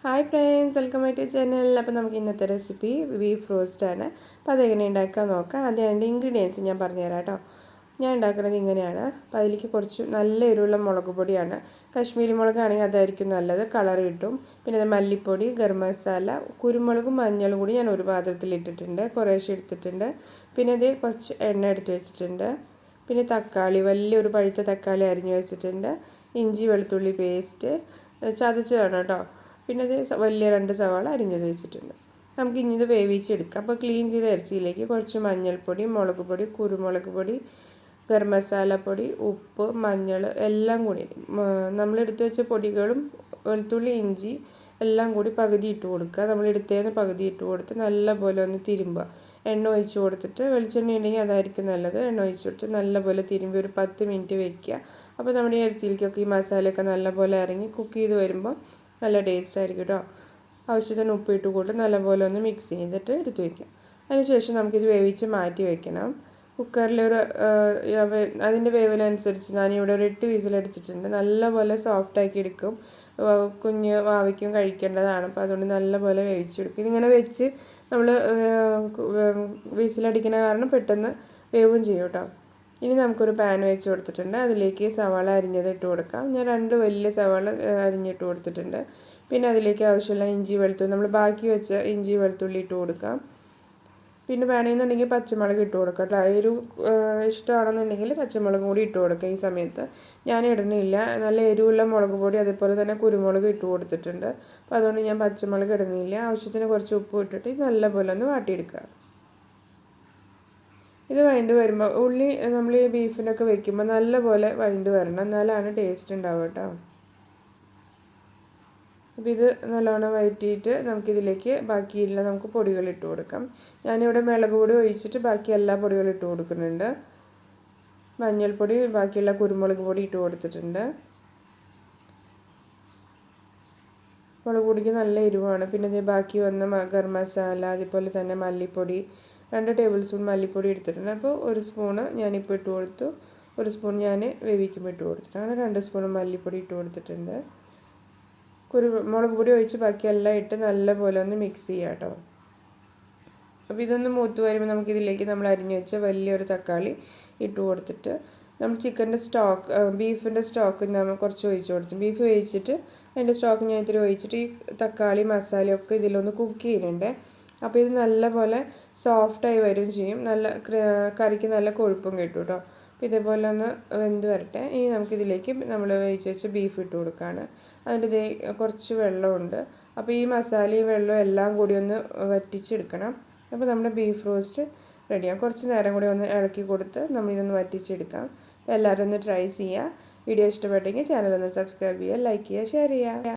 Hi friends, welcome back to channel. അപ്പോൾ നമുക്ക് ഇന്നത്തെ റെസിപ്പി ബീഫ് റോസ്റ്റാണ്. അപ്പോൾ അതെങ്ങനെ ഉണ്ടാക്കാൻ നോക്കാം. ആദ്യം അതിൻ്റെ ഇൻഗ്രീഡിയൻസ് ഞാൻ പറഞ്ഞുതരാം കേട്ടോ. ഞാൻ ഉണ്ടാക്കുന്നത് ഇങ്ങനെയാണ്. അപ്പോൾ അതിലേക്ക് കുറച്ച് നല്ല എരിവുള്ള മുളക് പൊടിയാണ്. കാശ്മീരി മുളകാണെങ്കിൽ അതായിരിക്കും നല്ലത്, കളർ കിട്ടും. പിന്നെ അത് മല്ലിപ്പൊടി, ഗരം മസാല, കുരുമുളകും മഞ്ഞളും കൂടി ഞാൻ ഒരു പാത്രത്തിൽ ഇട്ടിട്ടുണ്ട്, കുറേശ്ശെ എടുത്തിട്ടുണ്ട്. പിന്നെ ഇത് കുറച്ച് എണ്ണ എടുത്ത് വെച്ചിട്ടുണ്ട്. പിന്നെ തക്കാളി, വലിയൊരു പഴുത്ത തക്കാളി അരിഞ്ഞ് വെച്ചിട്ടുണ്ട്. ഇഞ്ചി വെളുത്തുള്ളി പേസ്റ്റ് ചതച്ച് വേണം കേട്ടോ. പിന്നെ അത് വലിയ 2 സവാള അരിഞ്ഞത് വെച്ചിട്ടുണ്ട്. നമുക്ക് ഇനി ഇത് വേവിച്ചെടുക്കാം. അപ്പോൾ ക്ലീൻ ചെയ്ത ഇറച്ചിയിലേക്ക് കുറച്ച് മഞ്ഞൾപ്പൊടി, മുളക് പൊടി, കുരുമുളക് പൊടി, ഗരം മസാലപ്പൊടി, ഉപ്പ്, മഞ്ഞൾ എല്ലാം കൂടി നമ്മളെടുത്ത് വെച്ച പൊടികളും വെളുത്തുള്ളി, ഇഞ്ചി എല്ലാം കൂടി പകുതി ഇട്ട് കൊടുക്കുക. നമ്മളെടുത്തതിന് പകുതി ഇട്ട് കൊടുത്ത് നല്ലപോലെ ഒന്ന് തിരുമ്പുക. എണ്ണ ഒഴിച്ച് കൊടുത്തിട്ട്, വെളിച്ചെണ്ണ ഉണ്ടെങ്കിൽ അതായിരിക്കും നല്ലത്. എണ്ണ ഒഴിച്ച് കൊടുത്ത് നല്ലപോലെ തിരുമ്പി ഒരു 10 മിനിറ്റ് വെക്കുക. അപ്പോൾ നമ്മുടെ ഈ ഇറച്ചിയിലേക്കൊക്കെ ഈ മസാലയൊക്കെ നല്ലപോലെ ഇറങ്ങി കുക്ക് ചെയ്ത് വരുമ്പോൾ നല്ല ടേസ്റ്റ് ആയിരിക്കും കേട്ടോ. ആവശ്യത്തിന് ഉപ്പിട്ട് കൂട്ടി നല്ലപോലെ ഒന്ന് മിക്സ് ചെയ്തിട്ട് എടുത്ത് വയ്ക്കാം. അതിനുശേഷം നമുക്കിത് വേവിച്ച് മാറ്റി വയ്ക്കണം. കുക്കറിലൊരു അതിൻ്റെ വേവിനനുസരിച്ച് ഞാനിവിടെ ഒരു 8 വിസിലടിച്ചിട്ടുണ്ട്. നല്ലപോലെ സോഫ്റ്റാക്കി എടുക്കും. കുഞ്ഞ് വാവയ്ക്കും കഴിക്കേണ്ടതാണ്. അപ്പോൾ അതുകൊണ്ട് നല്ലപോലെ വേവിച്ചെടുക്കും. ഇതിങ്ങനെ വെച്ച് നമ്മൾ വിസിലടിക്കുന്ന കാരണം പെട്ടെന്ന് വേവും ചെയ്യും കേട്ടോ. ഇനി നമുക്കൊരു പാൻ വെച്ച് കൊടുത്തിട്ടുണ്ട്. അതിലേക്ക് സവാള അരിഞ്ഞത് ഇട്ട് കൊടുക്കാം. ഞാൻ 2 വലിയ സവാള അരിഞ്ഞിട്ട് കൊടുത്തിട്ടുണ്ട്. പിന്നെ അതിലേക്ക് ആവശ്യമുള്ള ഇഞ്ചി വെളുത്തുള്ളി, നമ്മൾ ബാക്കി വെച്ച ഇഞ്ചി വെളുത്തുള്ളി ഇട്ട് കൊടുക്കാം. പിന്നെ വേണമെന്നുണ്ടെങ്കിൽ പച്ചമുളക് ഇട്ട് കൊടുക്കാം കേട്ടോ. എരിവ് ഇഷ്ടമാണെന്നുണ്ടെങ്കിൽ പച്ചമുളക് കൂടി ഇട്ട് കൊടുക്കാം. ഈ സമയത്ത് ഞാൻ ഇടുന്നില്ല. നല്ല എരിവുള്ള മുളക് പൊടി അതേപോലെ തന്നെ കുരുമുളക് ഇട്ട് കൊടുത്തിട്ടുണ്ട്. അപ്പോൾ അതുകൊണ്ട് ഞാൻ പച്ചമുളക് ഇടുന്നില്ല. ആവശ്യത്തിന് കുറച്ച് ഉപ്പ് ഇട്ടിട്ട് നല്ലപോലെ ഒന്ന് വാട്ടിയെടുക്കുക. ഇത് വഴണ്ട് വരുമ്പോൾ ഉള്ളി നമ്മൾ ഈ ബീഫിനൊക്കെ വെക്കുമ്പോൾ നല്ലപോലെ വഴണ്ട് വരണം, എന്നാലാണ് ടേസ്റ്റ് ഉണ്ടാവുക കേട്ടോ. അപ്പോൾ ഇത് നല്ലോണം വഴറ്റിയിട്ട് നമുക്കിതിലേക്ക് ബാക്കിയുള്ള നമുക്ക് പൊടികൾ ഇട്ട് കൊടുക്കാം. ഞാനിവിടെ മുളക് പൊടി ഒഴിച്ചിട്ട് ബാക്കി എല്ലാ പൊടികളും ഇട്ട് കൊടുക്കുന്നുണ്ട്. മഞ്ഞൾപ്പൊടി, ബാക്കിയുള്ള കുരുമുളക് പൊടി ഇട്ട് കൊടുത്തിട്ടുണ്ട്. മുളക് പൊടിക്ക് നല്ല എരിവാണ്. പിന്നെ ഇത് ബാക്കി വന്ന ഗരം മസാല, അതുപോലെ തന്നെ മല്ലിപ്പൊടി 2 ടേബിൾ സ്പൂൺ മല്ലിപ്പൊടി എടുത്തിട്ടുണ്ട്. അപ്പോൾ 1 സ്പൂണ് ഞാനിപ്പോൾ ഇട്ട് കൊടുത്തു, 1 സ്പൂൺ ഞാൻ വേവിക്കുമ്പോൾ ഇട്ട് കൊടുത്തിട്ടുണ്ട്. അങ്ങനെ 2 സ്പൂൺ മല്ലിപ്പൊടി ഇട്ട് കൊടുത്തിട്ടുണ്ട്. മുളക് പൊടി ഒഴിച്ച് ബാക്കിയെല്ലാം ഇട്ട് നല്ലപോലെ ഒന്ന് മിക്സ് ചെയ്യാം കേട്ടോ. അപ്പോൾ ഇതൊന്ന് മൂത്ത് വരുമ്പോൾ നമുക്കിതിലേക്ക് നമ്മൾ അരിഞ്ഞു വെച്ച വലിയൊരു തക്കാളി ഇട്ട് കൊടുത്തിട്ട് നമ്മൾ ചിക്കൻ്റെ സ്റ്റോക്ക്, ബീഫിൻ്റെ സ്റ്റോക്ക് നമ്മൾ കുറച്ച് ഒഴിച്ച് കൊടുത്തു. ബീഫ് വേവിച്ചിട്ട് അതിൻ്റെ സ്റ്റോക്ക് ഞാൻ ഇത്തിരി ഒഴിച്ചിട്ട് ഈ തക്കാളി മസാലയൊക്കെ ഇതിലൊന്ന് കുക്ക് ചെയ്യുന്നുണ്ട്. അപ്പോൾ ഇത് നല്ലപോലെ സോഫ്റ്റായി വരും ചെയ്യും. നല്ല കറിക്ക് നല്ല കൊഴുപ്പും കിട്ടും കേട്ടോ. അപ്പോൾ ഇതേപോലെ ഒന്ന് വെന്ത് വരട്ടെ. ഇനി നമുക്കിതിലേക്ക് നമ്മൾ വേവിച്ച് വെച്ച് ബീഫ് ഇട്ട് കൊടുക്കുകയാണ്. അതിൻ്റെ കുറച്ച് വെള്ളമുണ്ട്. അപ്പോൾ ഈ മസാലയും വെള്ളവും എല്ലാം കൂടി ഒന്ന് വറ്റിച്ചെടുക്കണം. അപ്പോൾ നമ്മുടെ ബീഫ് റോസ്റ്റ് റെഡിയാണ്. കുറച്ച് നേരം കൂടി ഒന്ന് ഇളക്കി കൊടുത്ത് നമ്മളിതൊന്ന് വറ്റിച്ചെടുക്കാം. അപ്പോൾ എല്ലാവരും ഒന്ന് ട്രൈ ചെയ്യുക. വീഡിയോ ഇഷ്ടപ്പെട്ടെങ്കിൽ ചാനൽ ഒന്ന് സബ്സ്ക്രൈബ് ചെയ്യുക, ലൈക്ക് ചെയ്യുക, ഷെയർ ചെയ്യുക.